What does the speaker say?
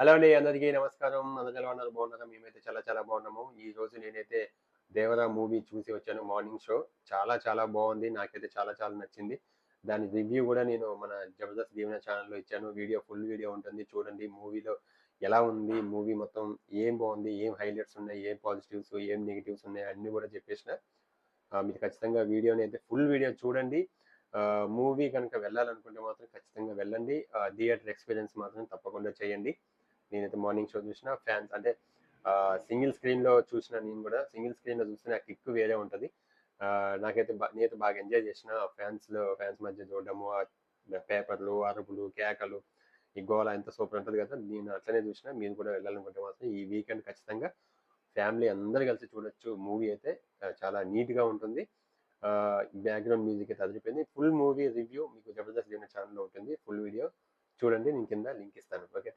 Hello అండి. అందరికీ నమస్కారం. అందరూ ఎలా ఉన్నారు? బాగున్నారా? మేమైతే చాలా చాలా బాగున్నాము. ఈరోజు నేనైతే 'దేవర' మూవీ చూసి వచ్చాను మార్నింగ్ షో. చాలా చాలా బాగుంది. నాకైతే చాలా చాలా నచ్చింది. దాని రివ్యూ గూడా నేను మన 'జబర్దస్త్ దీవెన' ఛానెల్‌లో ఇచ్చాను. ఫుల్ వీడియో ఉంటుంది చూడండి. మూవీలో ఎలా ఉంది? మూవీ మొత్తం ఏం బాగుంది? ఏం హైలైట్స్ ఉన్నాయి? ఏం పాజిటివ్స్, ఏం నెగెటివ్స్ ఉన్నాయి? అన్నీ గూడా చెప్పేసిన. మీరు ఖచ్చితంగా వీడియోని అయితే ఫుల్ వీడియో చూడండి. మూవీ గనుక వెళ్ళాలనుకుంటే మాత్రం ఖచ్చితంగా వెళ్ళండి. థియేటర్ ఎక్స్‌పీరియన్స్ మాత్రం తప్పకుండా చేయండి. నేనైతే మార్నింగ్ షో చూసిన. ఫ్యాన్స్ అంటే సింగిల్ స్క్రీన్‌లో చూసిన నేను గూడా. సింగిల్ స్క్రీన్‌లో చూస్తే ఆ కిక్ వేరే ఉంటది. నాకైతే నేనైతే బాగా ఎంజాయ్ చేసిన. ఫ్యాన్స్ మధ్య చూడడము, పేపర్లు, అరుపులు, కేకలు, ఈ గోల ఎంత సూపర్ ఉంటది కదా! నేను అట్లనే చూసిన. మీరు కూడా వెళ్ళాలనుకుంటే మాత్రం ఈ వీకెండ్ ఖచ్చితంగా ఫ్యామిలీ అందరూ కలిసి చూడొచ్చు. మూవీ అయితే చాలా నీట్‌గా ఉంటుంది. బ్యాక్‌గ్రౌండ్ మ్యూజిక్ అయితే అదిరిపోయింది. ఫుల్ మూవీ రివ్యూ మీకు 'జబర్దస్త్' ఛానెల్‌లో ఉంటుంది. ఫుల్ వీడియో చూడండి. నేను కింద లింక్ ఇస్తాను. ఓకే.